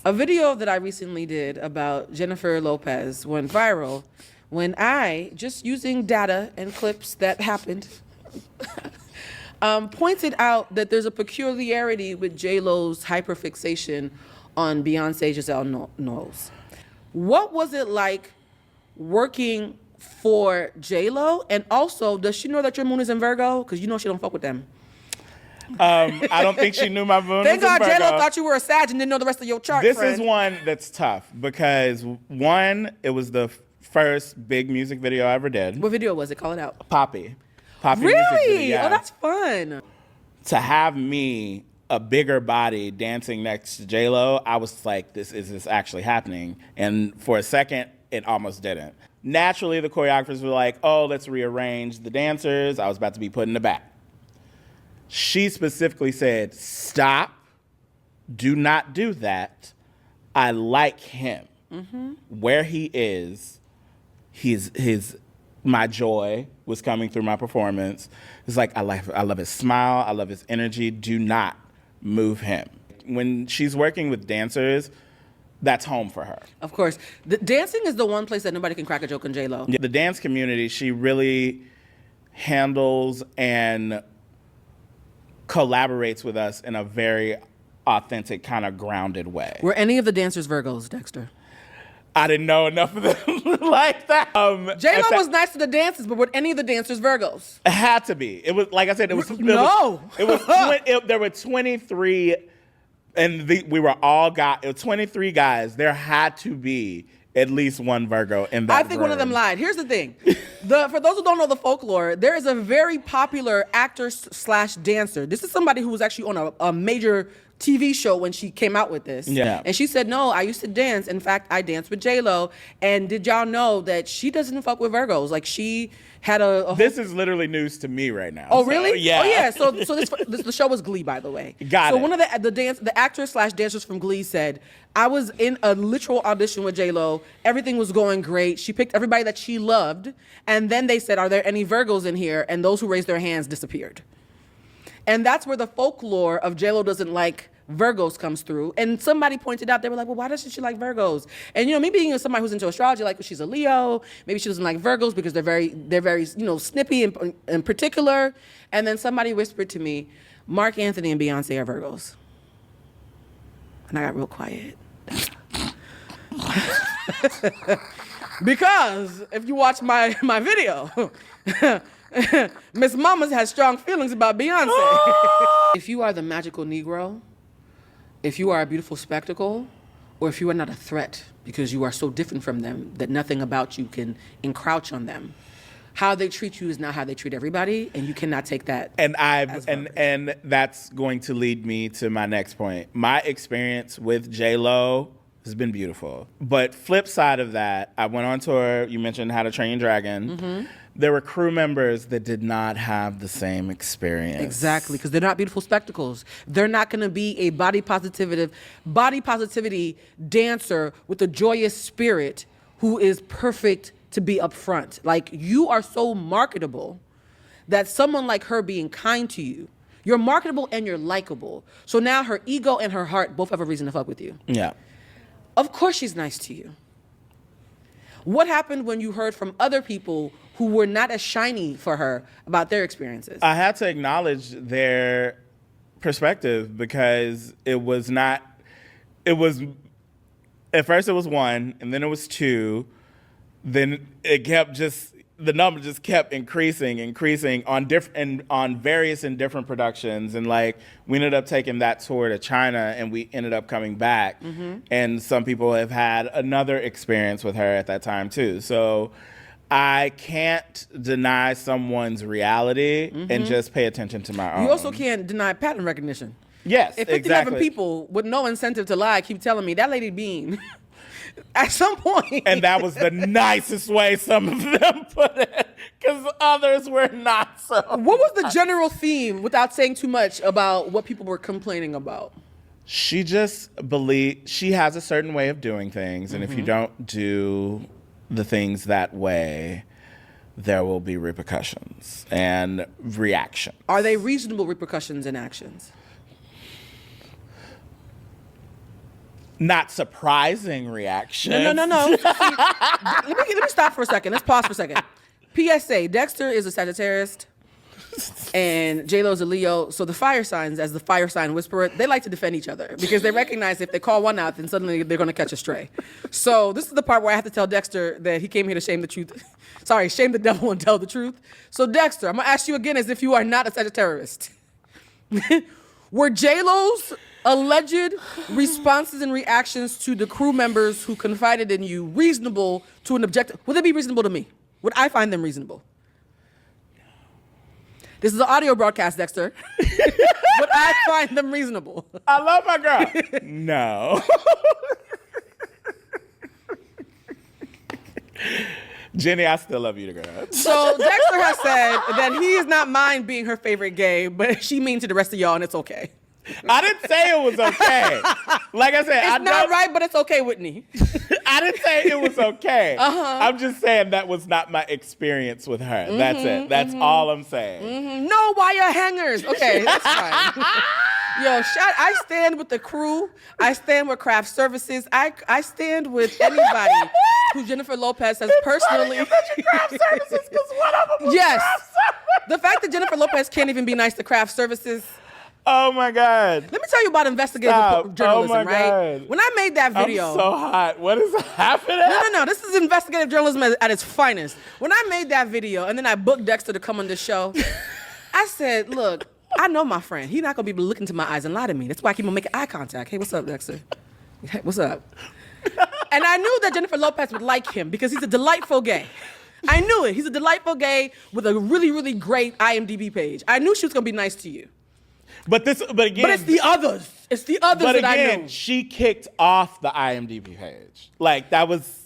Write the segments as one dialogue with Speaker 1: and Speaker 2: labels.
Speaker 1: A video that I recently did about Jennifer Lopez went viral when I, just using data and clips that happened, pointed out that there's a peculiarity with J-Lo's hyperfixation on Beyonce Giselle Knowles. What was it like working for J-Lo? And also, does she know that your moon is in Virgo? Because you know she don't fuck with them.
Speaker 2: I don't think she knew my moon.
Speaker 1: Thank God
Speaker 2: Virgo.
Speaker 1: J-Lo thought you were a Sag and didn't know the rest of your chart,
Speaker 2: This
Speaker 1: friend.
Speaker 2: is one that's tough because, one, it was the first big music video I ever did.
Speaker 1: What video was it? Call it out.
Speaker 2: Poppy music
Speaker 1: Really?
Speaker 2: video, yeah.
Speaker 1: Oh, that's fun.
Speaker 2: To have me, a bigger body, dancing next to J-Lo, I was like, is this actually happening? And for a second, it almost didn't. Naturally, the choreographers were like, oh, let's rearrange the dancers. I was about to be put in the back. She specifically said, stop, do not do that. I like him. Mm-hmm. Where he is, my joy was coming through my performance. It's like, I love his smile, I love his energy, do not move him. When she's working with dancers, that's home for her.
Speaker 1: Of course. The dancing is the one place that nobody can crack a joke on J-Lo.
Speaker 2: The dance community, she really handles and collaborates with us in a very authentic, kind of grounded way.
Speaker 1: Were any of the dancers Virgos, Dexter?
Speaker 2: I didn't know enough of them like that.
Speaker 1: J-Lo was nice to the dancers, but were any of the dancers Virgos?
Speaker 2: It had to be. It was, like I said, it was...
Speaker 1: No!
Speaker 2: There were 23, and we were all guys. It was 23 guys. There had to be at least one Virgo in that
Speaker 1: I think
Speaker 2: room.
Speaker 1: one of them lied. Here's the thing. For those who don't know the folklore, there is a very popular actor / dancer. This is somebody who was actually on a major TV show when she came out with this.
Speaker 2: Yeah.
Speaker 1: And she said, no, I used to dance. In fact, I danced with J-Lo. And did y'all know that she doesn't fuck with Virgos? Like, she had a whole...
Speaker 2: This is literally news to me right now.
Speaker 1: Oh, really?
Speaker 2: Yeah.
Speaker 1: Oh, yeah. So the show was Glee, by the way.
Speaker 2: Got it.
Speaker 1: So one of the actors / dancers from Glee said, I was in a literal audition with J-Lo. Everything was going great. She picked everybody that she loved. And then they said, are there any Virgos in here? And those who raised their hands disappeared. And that's where the folklore of J-Lo doesn't like Virgos comes through. And somebody pointed out, they were like, well, why doesn't she like Virgos? And, you know, maybe somebody who's into astrology, like, well, she's a Leo. Maybe she doesn't like Virgos because they're very, you know, snippy and particular. And then somebody whispered to me, Mark Anthony and Beyonce are Virgos. And I got real quiet. Because if you watch my video, Miss Mamas has strong feelings about Beyonce. If you are the magical Negro, if you are a beautiful spectacle, or if you are not a threat because you are so different from them that nothing about you can encroach on them, how they treat you is not how they treat everybody, and you cannot take that.
Speaker 2: And that's going to lead me to my next point. My experience with J-Lo has been beautiful. But flip side of that, I went on tour. You mentioned How to Train Your Dragon. Mm-hmm. There were crew members that did not have the same experience.
Speaker 1: Exactly, because they're not beautiful spectacles. They're not going to be a body positivity dancer with a joyous spirit who is perfect to be up front. Like, you are so marketable that someone like her being kind to you, you're marketable and you're likable. So now her ego and her heart both have a reason to fuck with you.
Speaker 2: Yeah.
Speaker 1: Of course she's nice to you. What happened when you heard from other people who were not as shiny for her about their experiences?
Speaker 2: I had to acknowledge their perspective because at first it was one, and then it was two, then the number just kept increasing on various and different productions. And like, we ended up taking that tour to China, and we ended up coming back. Mm-hmm. And some people have had another experience with her at that time too. So I can't deny someone's reality and just pay attention to my own.
Speaker 1: You also can't deny pattern recognition.
Speaker 2: Yes,
Speaker 1: if 57
Speaker 2: exactly.
Speaker 1: people with no incentive to lie keep telling me that lady Bean, at some point.
Speaker 2: And that was the nicest way some of them put it, because others were not so.
Speaker 1: What was the general theme, without saying too much, about what people were complaining about?
Speaker 2: She just believed she has a certain way of doing things, and if you don't do the things that way, there will be repercussions and reactions.
Speaker 1: Are they reasonable repercussions and actions?
Speaker 2: not surprising reaction.
Speaker 1: No. See, let me stop for a second. Let's pause for a second. PSA: Dexter is a Sagittarius, and J-Lo's a Leo. So the fire signs, as the fire sign whisperer, they like to defend each other because they recognize if they call one out, then suddenly they're going to catch a stray. So this is the part where I have to tell Dexter that he came here to shame the truth. Sorry, shame the devil and tell the truth. So Dexter, I'm going to ask you again as if you are not a Sagittarius. Were J-Lo's alleged responses and reactions to the crew members who confided in you reasonable to an objective? Would they be reasonable to me? Would I find them reasonable? This is an audio broadcast, Dexter. Would I find them reasonable?
Speaker 2: I love my girl. No. Jenny, I still love you, the girl.
Speaker 1: So Dexter has said that he is not mind being her favorite gay, but she mean to the rest of y'all, and it's okay.
Speaker 2: I didn't say it was okay. Like I said,
Speaker 1: It's not right, but it's okay, Whitney.
Speaker 2: I didn't say it was okay. I'm just saying that was not my experience with her. That's it. That's all I'm saying.
Speaker 1: No wire hangers. Okay, that's fine. Yo, I stand with the crew. I stand with craft services. I stand with anybody who Jennifer Lopez has personally.
Speaker 2: Craft services, because one of them was
Speaker 1: Yes.
Speaker 2: craft services.
Speaker 1: The fact that Jennifer Lopez can't even be nice to craft services.
Speaker 2: Oh my God.
Speaker 1: Let me tell you about investigative
Speaker 2: Stop.
Speaker 1: journalism,
Speaker 2: Oh my
Speaker 1: right?
Speaker 2: God.
Speaker 1: When I made that video.
Speaker 2: I'm so hot. What is happening?
Speaker 1: No. This is investigative journalism at its finest. When I made that video and then I booked Dexter to come on the show, I said, look, I know my friend. He's not going to be able to look into my eyes and lie to me. That's why I keep on making eye contact. Hey, what's up, Dexter? Hey, what's up? And I knew that Jennifer Lopez would like him because he's a delightful gay. I knew it. He's a delightful gay with a really, really great IMDb page. I knew she was going to be nice to you.
Speaker 2: But it's the
Speaker 1: others. It's the others
Speaker 2: But
Speaker 1: that I
Speaker 2: again,
Speaker 1: knew.
Speaker 2: she kicked off the IMDb page. Like that's.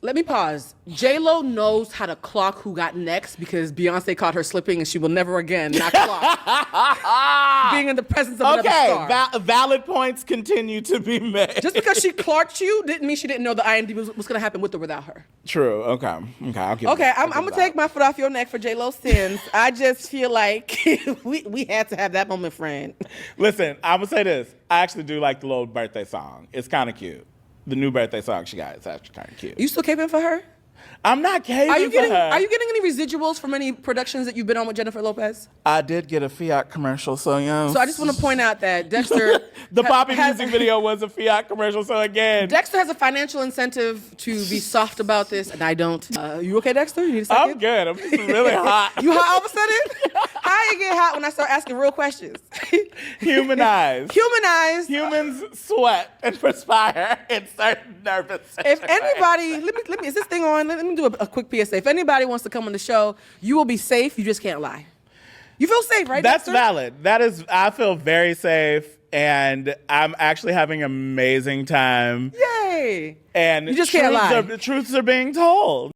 Speaker 1: Let me pause. J-Lo knows how to clock who got next because Beyonce caught her slipping and she will never again not clock being in the presence of another star.
Speaker 2: Valid points continue to be made.
Speaker 1: Just because she clocked you didn't mean she didn't know the IMDb was going to happen with or without her.
Speaker 2: True. Okay. I'll give
Speaker 1: Okay,
Speaker 2: that.
Speaker 1: I'm going to take my foot off your neck for J-Lo's sins. I just feel like we had to have that moment, friend.
Speaker 2: Listen, I'm going to say this. I actually do like the little birthday song. It's kind of cute. The new birthday song she got is actually kind of cute.
Speaker 1: You still caping for her?
Speaker 2: I'm not caving
Speaker 1: Are you getting
Speaker 2: for her.
Speaker 1: Are you getting any residuals from any productions that you've been on with Jennifer Lopez?
Speaker 2: I did get a Fiat commercial, so yeah.
Speaker 1: So I just want to point out that Dexter...
Speaker 2: The Poppy music video was a Fiat commercial, so again.
Speaker 1: Dexter has a financial incentive to be soft about this, and I don't. You okay, Dexter? You need a second?
Speaker 2: I'm good. I'm just really hot.
Speaker 1: You hot all of a sudden? How you get hot when I start asking real questions?
Speaker 2: Humanized.
Speaker 1: Humanized.
Speaker 2: Humans sweat and perspire in certain nervous
Speaker 1: If
Speaker 2: situations.
Speaker 1: anybody, let me, is this thing on? Let me do a quick PSA. If anybody wants to come on the show, you will be safe. You just can't lie. You feel safe, right?
Speaker 2: That's
Speaker 1: Dexter?
Speaker 2: valid. I feel very safe, and I'm actually having an amazing time.
Speaker 1: Yay!
Speaker 2: And
Speaker 1: You just can't lie.
Speaker 2: The truths are being told.